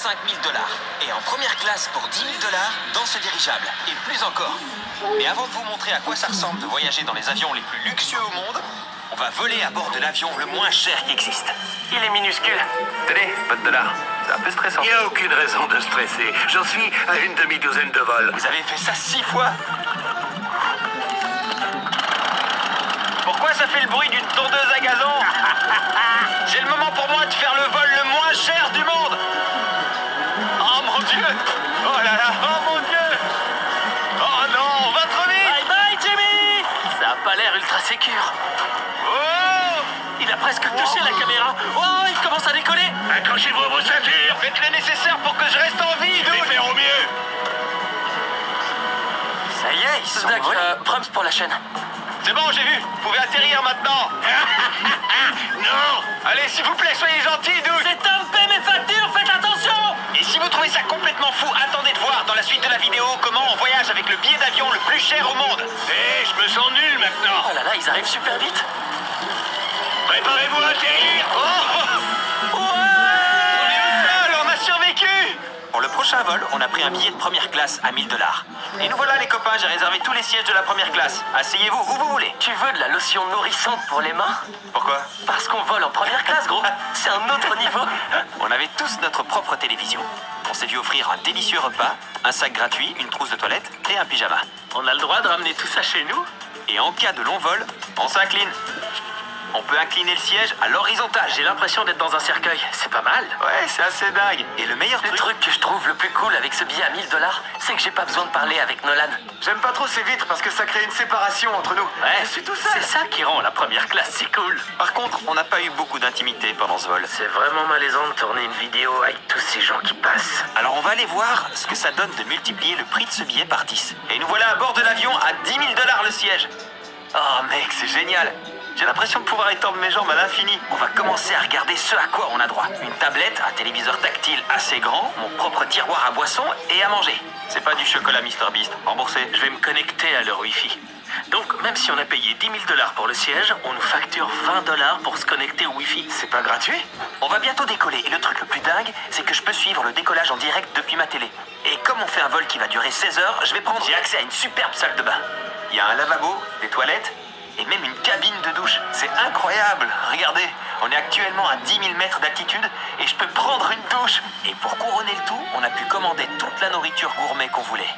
25 000 $. Et en première classe pour 10 000 $ dans ce dirigeable. Et plus encore. Mais avant de vous montrer à quoi ça ressemble de voyager dans les avions les plus luxueux au monde, on va voler à bord de l'avion le moins cher qui existe. Il est minuscule. Tenez, votre dollar. C'est un peu stressant. Il n'y a aucune raison de stresser. J'en suis à une demi-douzaine de vols. Vous avez fait ça 6 fois. Pourquoi ça fait le bruit d'une tondeuse à gazon? C'est le moment pour moi de faire le vol le moins cher du monde. Oh mon Dieu. Oh là là, oh mon Dieu. Oh non, on va trop vite. Bye bye, Jimmy. Ça a pas l'air ultra sécure. Oh. Il a presque touché la caméra. Oh, il commence à décoller. Accrochez-vous à vos ceintures. Faites le nécessaire pour que je reste en vie, Je vais dude. faire au mieux. Ça y est, ils sont Doug, volés. prompts pour la chaîne. C'est bon, j'ai vu. Vous pouvez atterrir maintenant. Non. Allez, s'il vous plaît, soyez gentils, dude. Cet homme paie mes factures, faites attention. Et si vous trouvez ça complètement fou, attendez de voir dans la suite de la vidéo comment on voyage avec le billet d'avion le plus cher au monde. Hé, je me sens nul maintenant. Oh là là, ils arrivent super vite. Préparez-vous à atterrir. On est au sol, on a survécu. Pour le prochain vol, on a pris un billet de première classe à 1 000 $. Et nous voilà les copains, j'ai réservé tous les sièges de la première classe. Asseyez-vous où vous voulez. Tu veux de la lotion nourrissante pour les mains? Pourquoi? Parce qu'on vole en première classe, gros. C'est un autre niveau. On avait tous notre propre télévision. On s'est vu offrir un délicieux repas, un sac gratuit, une trousse de toilette et un pyjama. On a le droit de ramener tout ça chez nous? Et en cas de long vol, on s'incline. On peut incliner le siège à l'horizontale. J'ai l'impression d'être dans un cercueil. C'est pas mal. Ouais, c'est assez dingue. Et le meilleur Le truc que je trouve le plus cool avec ce billet à 1 000 $, c'est que j'ai pas besoin de parler avec Nolan. J'aime pas trop ces vitres parce que ça crée une séparation entre nous. Ouais, Je suis tout seul. c'est ça qui rend la première classe si cool. Par contre, on n'a pas eu beaucoup d'intimité pendant ce vol. C'est vraiment malaisant de tourner une vidéo avec tous ces gens qui passent. Alors on va aller voir ce que ça donne de multiplier le prix de ce billet par 10. Et nous voilà à bord de l'avion à 10 000 $ le siège. Oh mec, c'est génial. J'ai l'impression de pouvoir étendre mes jambes à l'infini. On va commencer à regarder ce à quoi on a droit. Une tablette, un téléviseur tactile assez grand, mon propre tiroir à boissons et à manger. C'est pas du chocolat Mr Beast, remboursé. Je vais me connecter à leur Wi-Fi. Donc, même si on a payé 10 000 $ pour le siège, on nous facture 20 $ pour se connecter au Wi-Fi. C'est pas gratuit? On va bientôt décoller et le truc le plus dingue, c'est que je peux suivre le décollage en direct depuis ma télé. Et comme on fait un vol qui va durer 16 heures, j'ai accès à une superbe salle de bain. Il y a un lavabo, des toilettes et même une cabine de douche. C'est incroyable. Regardez, on est actuellement à 10 000 mètres d'altitude et je peux prendre une douche. Et pour couronner le tout, on a pu commander toute la nourriture gourmet qu'on voulait.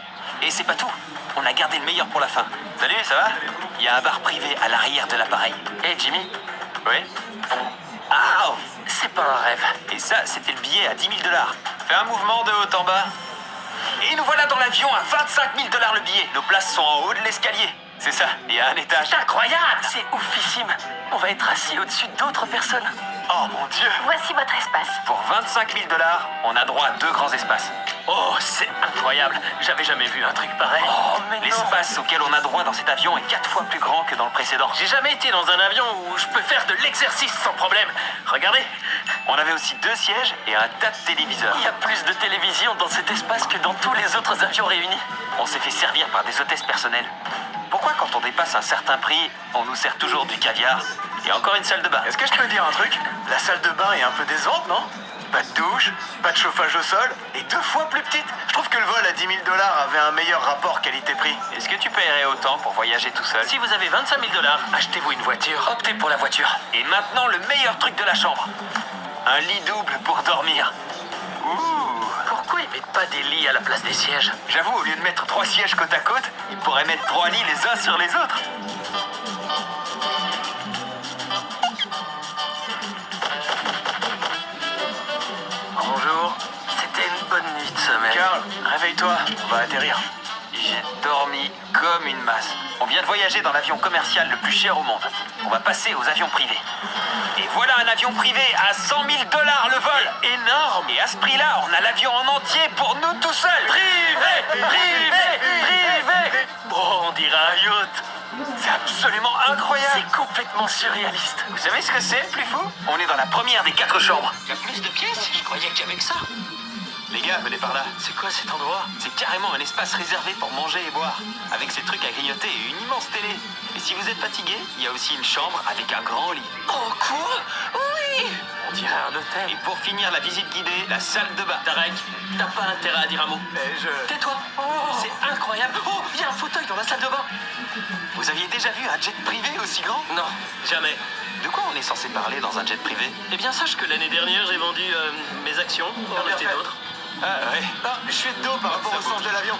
Et c'est pas tout. On a gardé le meilleur pour la fin. Salut, ça va? Il y a un bar privé à l'arrière de l'appareil. Hey Jimmy, Oui? Ah! c'est pas un rêve. Et ça, c'était le billet à 10 000 $. Fais un mouvement de haut en bas. Et nous voilà dans l'avion à 25 000 $ le billet. Nos places sont en haut de l'escalier. C'est ça, il y a un étage. C'est incroyable. C'est oufissime. On va être assis au-dessus d'autres personnes. Oh mon Dieu! Voici votre espace. Pour 25 000 $, on a droit à 2 grands espaces. Oh, c'est incroyable. J'avais jamais vu un truc pareil. Oh, mais non. L'espace auquel on a droit dans cet avion est 4 fois plus grand que dans le précédent. J'ai jamais été dans un avion où je peux faire de l'exercice sans problème. Regardez, On avait aussi 2 sièges et un tas de téléviseurs. il y a plus de télévision dans cet espace que dans tous les autres avions réunis. On s'est fait servir par des hôtesses personnelles. Pourquoi quand on dépasse un certain prix, on nous sert toujours du caviar? Et encore une salle de bain. Est-ce que je peux dire un truc? La salle de bain est un peu décevante, non? Pas de douche, pas de chauffage au sol et 2 fois plus petite. Je trouve que le vol à 10 000 $ avait un meilleur rapport qualité-prix. Est-ce que tu paierais autant pour voyager tout seul? Si vous avez 25 000 $, achetez-vous une voiture. Optez pour la voiture. Et maintenant, le meilleur truc de la chambre. Un lit double pour dormir. Ouh! Pourquoi ils mettent pas des lits à la place des sièges? J'avoue, au lieu de mettre 3 sièges côte à côte, ils pourraient mettre 3 lits les uns sur les autres. Bonjour. C'était une bonne nuit de sommeil. Carl, réveille-toi, on va atterrir. J'ai dormi comme une masse. On vient de voyager dans l'avion commercial le plus cher au monde. On va passer aux avions privés. Et voilà un avion privé à 100 000 $ le vol. Énorme. Et à ce prix-là, on a l'avion en entier pour nous tout seuls. Privé, privé, privé. Oh, on dirait un yacht. C'est absolument incroyable. C'est complètement surréaliste. Vous savez ce que c'est le plus fou? On est dans la première des 4 chambres. Il y a plus de pièces? Je croyais qu'avec ça. Les gars, venez par là. C'est quoi cet endroit? C'est carrément un espace réservé pour manger et boire, avec ces trucs à grignoter et une immense télé. Et si vous êtes fatigué, il y a aussi une chambre avec un grand lit. Oh, quoi? Oui! On dirait un hôtel. Et pour finir la visite guidée, la salle de bain. Tarek, t'as pas intérêt à dire un mot. Tais-toi. C'est incroyable. Oh, il y a un fauteuil dans la salle de bain. Vous aviez déjà vu un jet privé aussi grand? Non, jamais. De quoi on est censé parler dans un jet privé? Eh bien, sache que l'année dernière, j'ai vendu mes actions pour en acheter d'autres. Ah ouais. Ah, je suis de dos par rapport au sens de l'avion.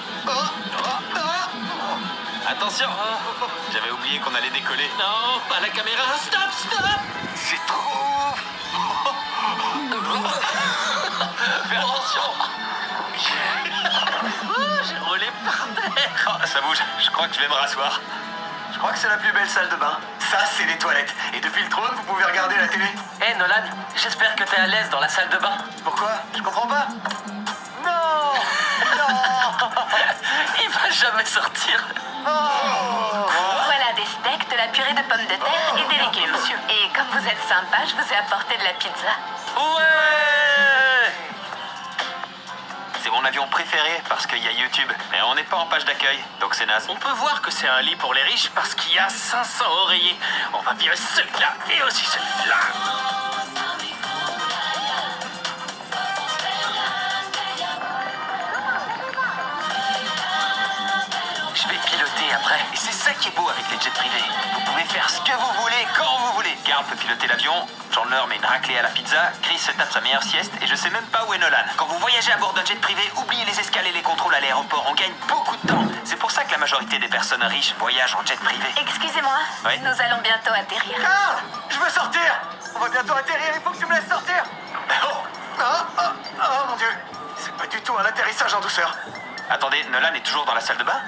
Attention. J'avais oublié qu'on allait décoller. Non, pas la caméra. Stop, stop. C'est trop... Fais attention. J'ai roulé par terre. Oh, ça bouge. Je crois que je vais me rasseoir. Je crois que c'est la plus belle salle de bain. Ça, c'est les toilettes. Et depuis le trône, vous pouvez regarder la télé. Hé Nolan, j'espère que t'es à l'aise dans la salle de bain. Pourquoi? Je comprends pas. Non. Il va jamais sortir. Voilà des steaks, de la purée de pommes de terre et des légumes. Et comme vous êtes sympa, je vous ai apporté de la pizza. Ouais. C'est mon avion préféré parce qu'il y a YouTube. Mais on n'est pas en page d'accueil, donc c'est naze. On peut voir que c'est un lit pour les riches parce qu'il y a 500 oreillers. On va virer celui-là et aussi celui-là. Je vais piloter après. Et c'est ça qui est beau avec les jets privés. Vous pouvez faire ce que vous voulez, quand vous voulez. Carl peut piloter l'avion, Chandler met une raclée à la pizza, Chris se tape sa meilleure sieste et je sais même pas où est Nolan. Quand vous voyagez à bord d'un jet privé, oubliez les escales et les contrôles à l'aéroport. On gagne beaucoup de temps. C'est pour ça que la majorité des personnes riches voyagent en jet privé. Excusez-moi, Oui. nous allons bientôt atterrir. Carl, je veux sortir. On va bientôt atterrir, il faut que tu me laisses sortir. Oh mon Dieu. C'est pas du tout un atterrissage en douceur. Attendez, Nolan est toujours dans la salle de bain?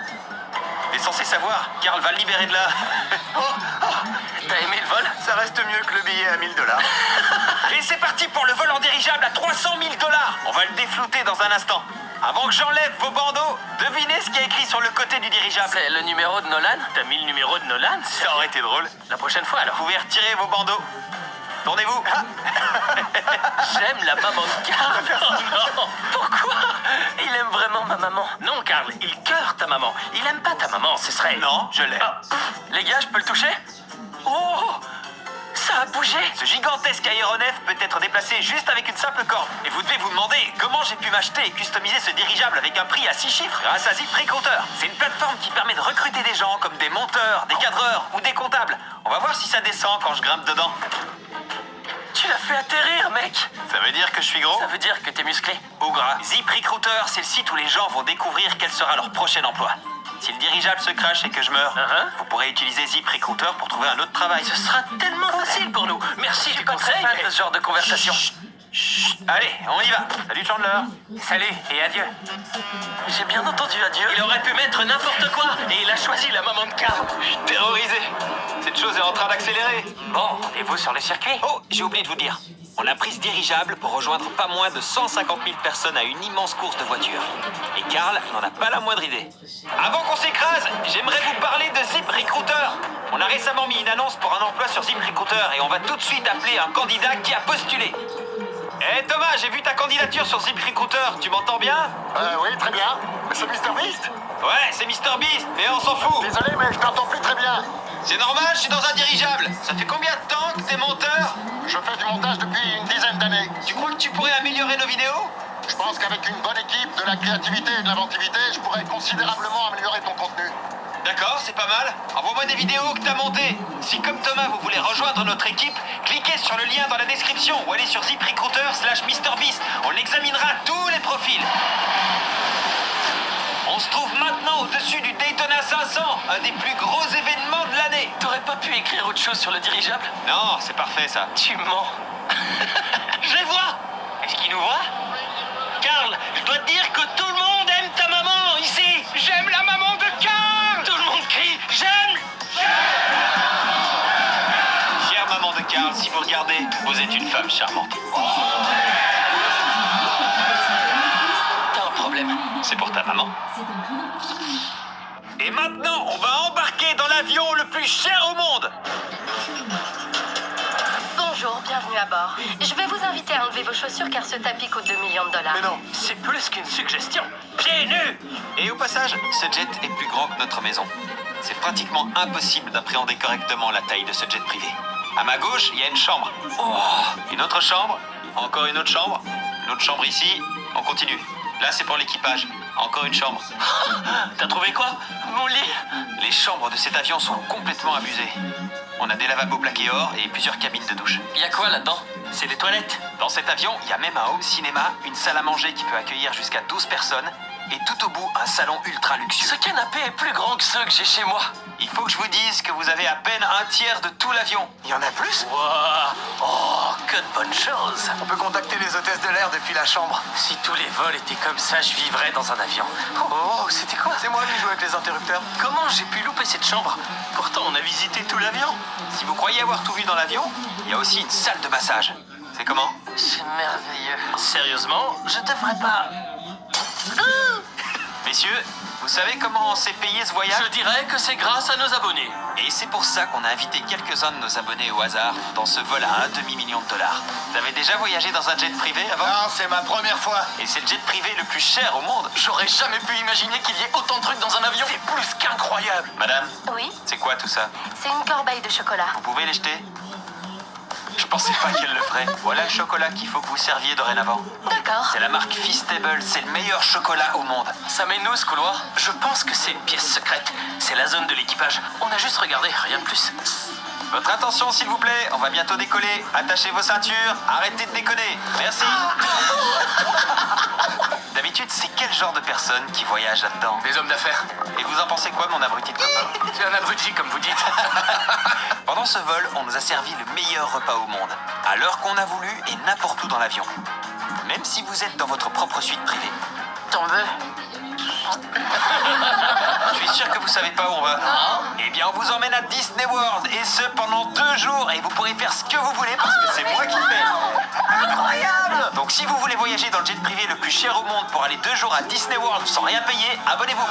T'es censé savoir. Carl va le libérer de là. T'as aimé le vol? Ça reste mieux que le billet à $1000. Et c'est parti pour le vol en dirigeable à 300 000 $. On va le déflouter dans un instant. Avant que j'enlève vos bandeaux, devinez ce qu'il y a écrit sur le côté du dirigeable. C'est le numéro de Nolan? T'as mis le numéro de Nolan? Ça aurait été drôle. La prochaine fois alors. Vous pouvez retirer vos bandeaux. Tournez-vous. J'aime la maman de Carl. Oh non. Pourquoi? Il aime vraiment ma maman. Non, Carl, il cœur ta maman. Il aime pas ta maman, ce serait... Non, je l'aime. Ah. Les gars, je peux le toucher? Oh, ça a bougé. Ce gigantesque aéronef peut être déplacé juste avec une simple corde. Et vous devez vous demander comment j'ai pu m'acheter et customiser ce dirigeable avec un prix à 6 chiffres grâce à ZipRecruiter. C'est une plateforme qui permet de recruter des gens comme des monteurs, des cadreurs ou des comptables. On va voir si ça descend quand je grimpe dedans. Tu l'as fait atterrir, mec. Ça veut dire que je suis gros Ça veut dire que t'es musclé. ou gras. ZipRecruiter, c'est le site où les gens vont découvrir quel sera leur prochain emploi. Si le dirigeable se crache et que je meurs, vous pourrez utiliser ZipRecruiter pour trouver un autre travail. Ce sera tellement facile pour nous. Merci du conseil. Pas de ce genre de conversation. Chut. Allez, on y va. Salut Chandler. Salut et adieu. J'ai bien entendu adieu. Il aurait pu mettre n'importe quoi et il a choisi la maman de Carl. Je suis terrorisé. Cette chose est en train d'accélérer. Bon, et vous sur le circuit? Oh, j'ai oublié de vous dire. On a pris ce dirigeable pour rejoindre pas moins de 150 000 personnes à une immense course de voitures. Et Carl n'en a pas la moindre idée. Avant qu'on s'écrase, j'aimerais vous parler de ZipRecruiter. On a récemment mis une annonce pour un emploi sur ZipRecruiter et on va tout de suite appeler un candidat qui a postulé. Eh Thomas, j'ai vu ta candidature sur ZipRecruiter, tu m'entends bien? Oui, très bien. Mais c'est Mr Beast? Ouais, c'est MrBeast, mais on s'en fout. Désolé, mais je t'entends plus très bien. C'est normal, je suis dans un dirigeable. Ça fait combien de temps que t'es monteur? Je fais du montage depuis une dizaine d'années. Tu crois que tu pourrais améliorer nos vidéos? Je pense qu'avec une bonne équipe, de la créativité et de l'inventivité, je pourrais considérablement améliorer ton contenu. D'accord, c'est pas mal. Envoie-moi des vidéos que t'as montées. Si comme Thomas, vous voulez rejoindre notre équipe, cliquez sur le lien dans la description ou allez sur ZipRecruiter/MrBeast. On examinera tous les profils. On se trouve maintenant au-dessus du Daytona 500, un des plus gros événements de l'année. T'aurais pas pu écrire autre chose sur le dirigeable? Non, c'est parfait ça. Tu mens. Je les vois. Est-ce qu'ils nous voient? Carl, je dois te dire que tout le monde aime ta maman ici. J'aime la maman de Carl. Tout le monde crie j'aime. Chère maman de Carl, si vous regardez, vous êtes une femme charmante. T'as un problème. C'est pour ta maman. Et maintenant, on va embarquer dans l'avion le plus cher au monde. Bonjour, bienvenue à bord. Je vais vous inviter à enlever vos chaussures car ce tapis coûte 2 millions de dollars. Mais non. C'est plus qu'une suggestion. Pieds nus. Et au passage, ce jet est plus grand que notre maison. C'est pratiquement impossible d'appréhender correctement la taille de ce jet privé. À ma gauche, il y a une chambre. Oh, une autre chambre. Encore une autre chambre. Une autre chambre ici. On continue. Là, c'est pour l'équipage. Encore une chambre. T'as trouvé quoi? Mon lit? Les chambres de cet avion sont complètement abusées. On a des lavabos plaqués or et plusieurs cabines de douche. Y a quoi là-dedans? C'est des toilettes. Dans cet avion, il y a même un home cinéma, une salle à manger qui peut accueillir jusqu'à 12 personnes et tout au bout, un salon ultra luxueux. Ce canapé est plus grand que ceux que j'ai chez moi. Il faut que je vous dise que vous avez à peine un tiers de tout l'avion. Il y en a plus? Wow. Oh, que de bonnes choses. On peut contacter les hôtesses de l'air depuis la chambre. Si tous les vols étaient comme ça, je vivrais dans un avion. Oh, c'était quoi? C'est moi qui joue avec les interrupteurs. Comment j'ai pu louper cette chambre? Pourtant, on a visité tout l'avion. Si vous croyez avoir tout vu dans l'avion, il y a aussi une salle de massage. C'est comment? C'est merveilleux. Sérieusement, je devrais pas... Messieurs, vous savez comment on s'est payé ce voyage? Je dirais que c'est grâce à nos abonnés. Et c'est pour ça qu'on a invité quelques-uns de nos abonnés au hasard dans ce vol à $1,5 million. T'avais déjà voyagé dans un jet privé avant? Non, c'est ma première fois. Et c'est le jet privé le plus cher au monde. J'aurais jamais pu imaginer qu'il y ait autant de trucs dans un avion. C'est plus qu'incroyable. Madame, Oui, c'est quoi tout ça? c'est une corbeille de chocolat. Vous pouvez les jeter? Je pensais pas qu'elle le ferait. Voilà le chocolat qu'il faut que vous serviez dorénavant. D'accord. C'est la marque Feastable, c'est le meilleur chocolat au monde. Ça mène où ce couloir? Je pense que c'est une pièce secrète. C'est la zone de l'équipage. On a juste regardé, rien de plus. Votre attention s'il vous plaît, on va bientôt décoller. Attachez vos ceintures, arrêtez de déconner. Merci. D'habitude, c'est quel genre de personnes qui voyagent là-dedans? Des hommes d'affaires. Et vous en pensez quoi, mon abruti de copain? C'est un abruti, comme vous dites. Pendant ce vol, on nous a servi le meilleur repas au monde, à l'heure qu'on a voulu et n'importe où dans l'avion. Même si vous êtes dans votre propre suite privée. T'en veux? Je suis sûr que vous savez pas où on va. Eh bien, on vous emmène à Disney World, et ce pendant 2 jours, et vous pourrez faire ce que vous voulez parce que c'est moi qui fais. Incroyable! Donc si vous voulez voyager dans le jet privé le plus cher au monde pour aller 2 jours à Disney World sans rien payer, abonnez-vous.